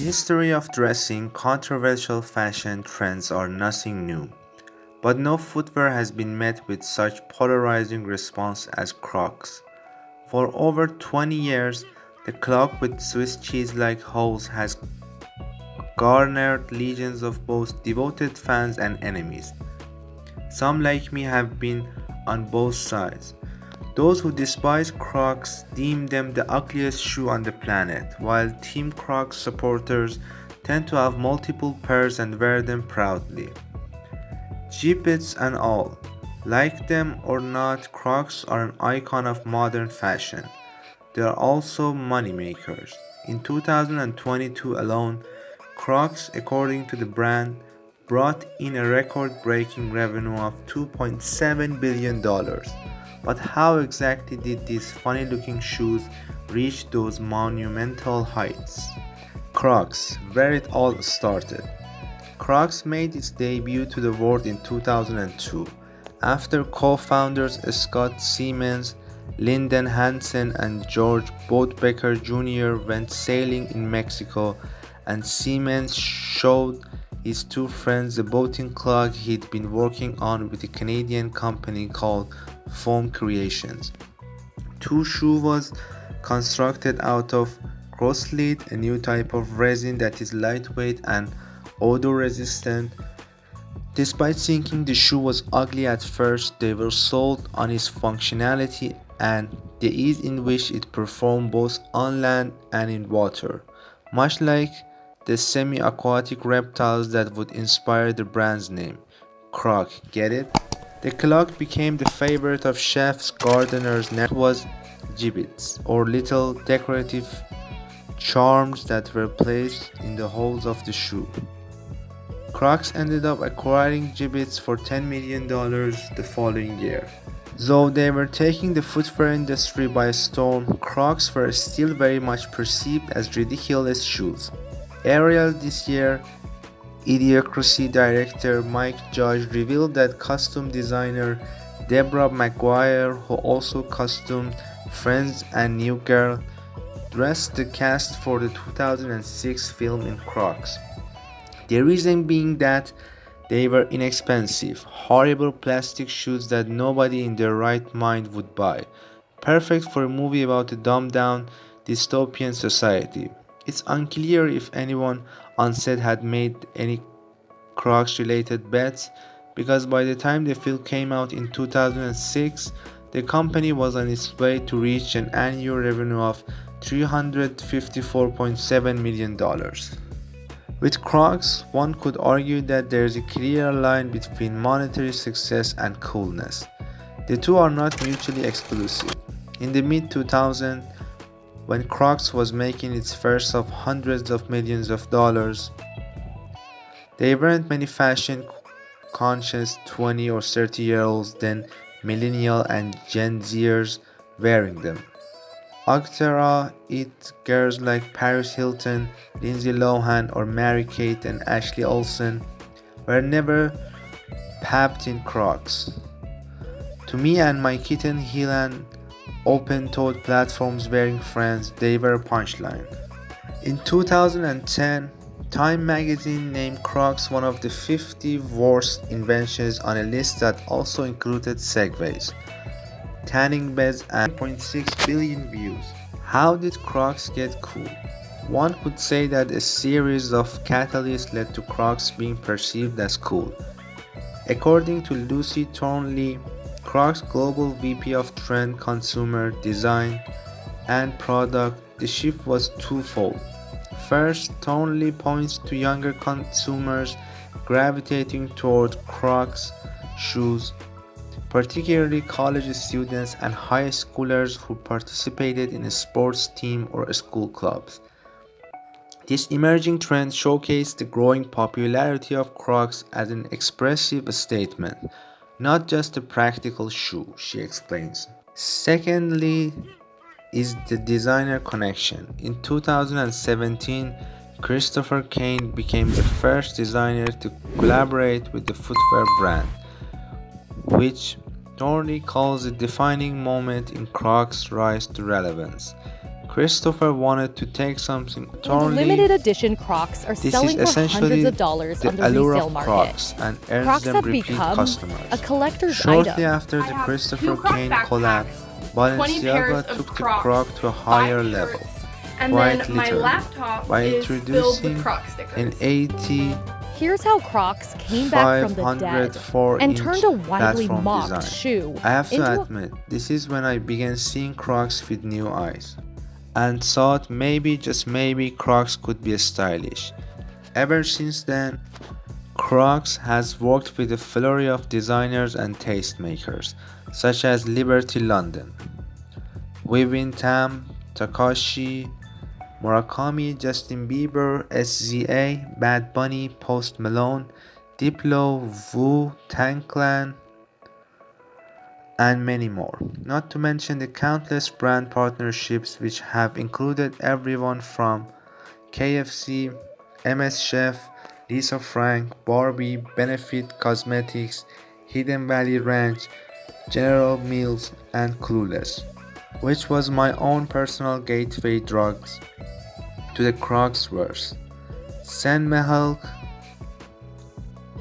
history of dressing, controversial fashion trends are nothing new, but no footwear has been met with such polarizing response as Crocs. For over 20 years, the clog with Swiss cheese-like holes has garnered legions of both devoted fans and enemies. Some like me have been on both sides. Those who despise Crocs deem them the ugliest shoe on the planet, while Team Crocs supporters tend to have multiple pairs and wear them proudly. Gibbets and all, like them or not, Crocs are an icon of modern fashion. They are also moneymakers. In 2022 alone, Crocs, according to the brand, brought in a record-breaking revenue of $2.7 billion. But how exactly did these funny-looking shoes reach those monumental heights? Crocs, where it all started. Crocs made its debut to the world in 2002, after co-founders Scott Siemens, Lyndon Hansen and George Boatbecker Jr. went sailing in Mexico, and Siemens showed his two friends the boating clog he'd been working on with a Canadian company called Foam Creations. Two shoe was constructed out of crosslead, a new type of resin that is lightweight and odor resistant. Despite thinking the shoe was ugly at first, they were sold on its functionality and the ease in which it performed both on land and in water, much like the semi-aquatic reptiles that would inspire the brand's name. Croc, get it? The clog became the favorite of chefs, gardeners. Next was gibbets, or little decorative charms that were placed in the holes of the shoe. Crocs ended up acquiring gibbets for $10 million the following year. Though they were taking the footwear industry by storm, Crocs were still very much perceived as ridiculous shoes. Ariel this year, Idiocracy director Mike Judge revealed that costume designer Deborah McGuire, who also costumed Friends and New Girl, dressed the cast for the 2006 film in Crocs. The reason being that they were inexpensive, horrible plastic shoes that nobody in their right mind would buy, perfect for a movie about a dumbed-down dystopian society. It's unclear if anyone on set had made any Crocs-related bets, because by the time the film came out in 2006, the company was on its way to reach an annual revenue of $354.7 million. With Crocs, one could argue that there is a clear line between monetary success and coolness. The two are not mutually exclusive. In the mid-2000s, when Crocs was making its first of hundreds of millions of dollars, there weren't many fashion-conscious 20 or 30-year-olds, then millennial and Gen Zers, wearing them. Octara, it girls like Paris Hilton, Lindsay Lohan, or Mary-Kate and Ashley Olsen were never papped in Crocs. To me and my kitten Helan, open-toed platforms wearing friends, they were a punchline. In 2010, Time magazine named Crocs one of the 50 worst inventions on a list that also included segways, tanning beds, and 0.6 billion views. How did Crocs get cool? One could say that a series of catalysts led to Crocs being perceived as cool. According to Lucy Thornley, Crocs Global VP of Trend, Consumer, Design, and Product, the shift was twofold. First, Thornley points to younger consumers gravitating toward Crocs shoes, particularly college students and high schoolers who participated in a sports team or school clubs. This emerging trend showcased the growing popularity of Crocs as an expressive statement, not just a practical shoe, she explains. Secondly is the designer connection. In 2017, Christopher Kane became the first designer to collaborate with the footwear brand, which Thornley calls a defining moment in Crocs' rise to relevance. Christopher wanted to take something And totally. limited edition Crocs are This selling is for hundreds of dollars the on the allure resale of market. Crocs and earns Crocs them have repeat become customers. a collector's Shortly item. after the Christopher Kane collab, Balenciaga took the Croc to a higher level. And Quite then my literally, laptop by is filled introducing with Croc stickers. an 80 Here's how Crocs came back from the dead and turned a widely mocked design. shoe I have to into admit, this is when I began seeing Crocs with new eyes and thought maybe, just maybe, Crocs could be stylish. Ever since then, Crocs has worked with a flurry of designers and tastemakers, such as Liberty London, Wivin Tam, Takashi, Murakami, Justin Bieber, SZA, Bad Bunny, Post Malone, Diplo, Wu, Tang Clan, and many more. Not to mention the countless brand partnerships which have included everyone from KFC, MS Chef, Lisa Frank, Barbie, Benefit Cosmetics, Hidden Valley Ranch, General Mills, and Clueless, which was my own personal gateway drugs to the Crocs verse. Sen Mehal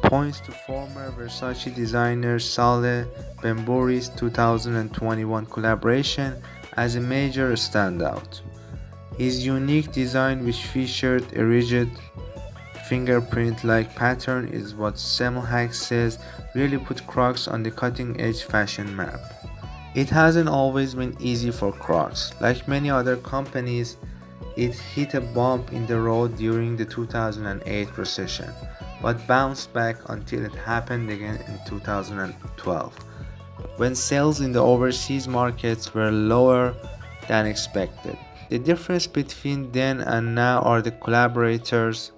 points to former Versace designer Saleh Benbouri's 2021 collaboration as a major standout. His unique design, which featured a rigid fingerprint-like pattern, is what Semmelhack says really put Crocs on the cutting-edge fashion map. It hasn't always been easy for Crocs. Like many other companies, it hit a bump in the road during the 2008 recession, but bounced back until it happened again in 2012, when sales in the overseas markets were lower than expected. The difference between then and now are the collaborators,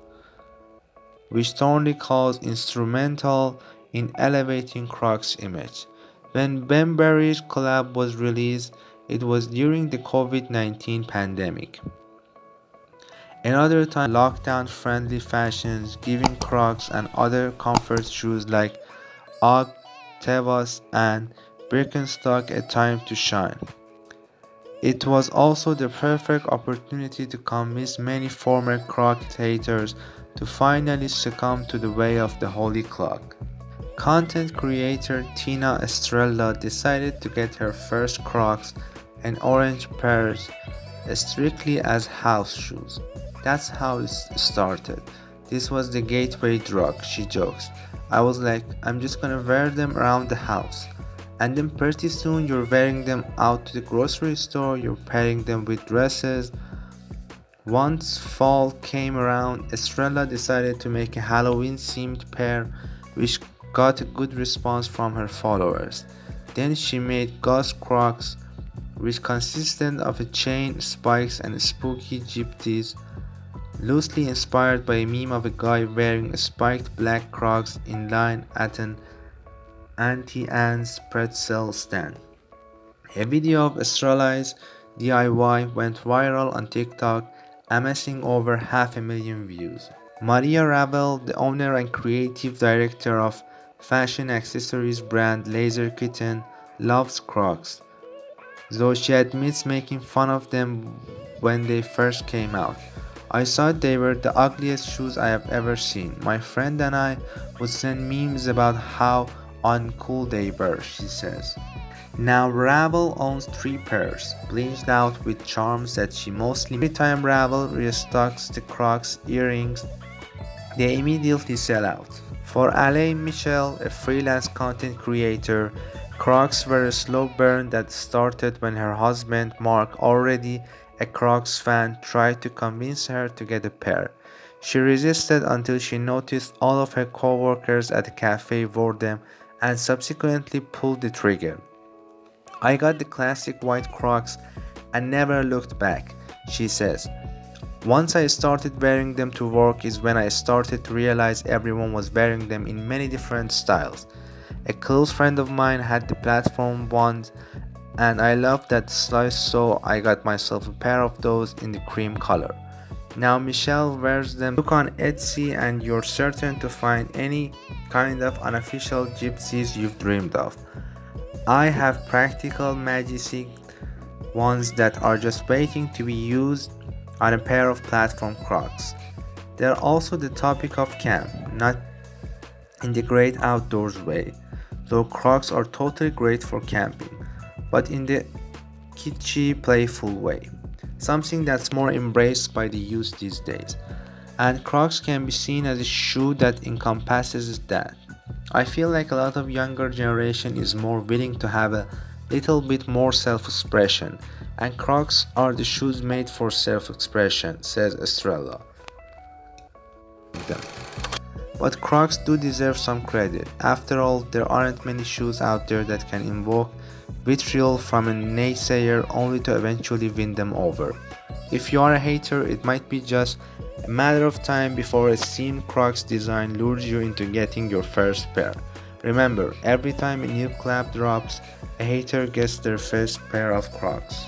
which Thornley calls instrumental in elevating Crocs' image. When Benberry's collab was released, it was during the COVID-19 pandemic. Another time, lockdown-friendly fashions, giving Crocs and other comfort shoes like Ugg, Tevas, and Birkenstock a time to shine. It was also the perfect opportunity to convince many former Crocs haters to finally succumb to the way of the holy clog. Content creator Tina Estrella decided to get her first Crocs and orange pairs strictly as house shoes. That's how it started. This was the gateway drug, she jokes. I was like, I'm just gonna wear them around the house. And then pretty soon you're wearing them out to the grocery store, you're pairing them with dresses. Once fall came around, Estrella decided to make a Halloween themed pair, which got a good response from her followers. Then she made Ghost Crocs, which consisted of a chain, spikes, and spooky gypsies, loosely inspired by a meme of a guy wearing spiked black Crocs in line at an Auntie Anne's pretzel stand. A video of Estrella's DIY went viral on TikTok, amassing over 500,000 views. Maria Ravel, the owner and creative director of fashion accessories brand Laser Kitten, loves Crocs, though she admits making fun of them when they first came out. I thought they were the ugliest shoes I have ever seen. My friend and I would send memes about how uncool they were, she says. Now Ravel owns 3 pairs, bleached out with charms that she mostly. Every time Ravel restocks the Crocs earrings, they immediately sell out. For Alain Michel, a freelance content creator, Crocs were a slow burn that started when her husband, Mark, already a Crocs fan, tried to convince her to get a pair. She resisted until she noticed all of her co-workers at the cafe wore them and subsequently pulled the trigger. I got the classic white Crocs and never looked back, she says. Once I started wearing them to work is when I started to realize everyone was wearing them in many different styles. A close friend of mine had the platform ones and I loved that style, so I got myself a pair of those in the cream color. Now Michelle wears them. Look on Etsy and you're certain to find any kind of unofficial gypsies you've dreamed of. I have practical magic ones that are just waiting to be used on a pair of platform Crocs. They are also the topic of camp, not in the great outdoors way, though Crocs are totally great for camping, but in the kitschy, playful way, something that's more embraced by the youth these days. And Crocs can be seen as a shoe that encompasses that. I feel like a lot of younger generation is more willing to have a little bit more self-expression, and Crocs are the shoes made for self-expression, says Estrella. But Crocs do deserve some credit. After all, there aren't many shoes out there that can invoke vitriol from a naysayer only to eventually win them over. If you are a hater, it might be just a matter of time before a seamed Crocs design lures you into getting your first pair. Remember, every time a new collab drops, a hater gets their first pair of Crocs.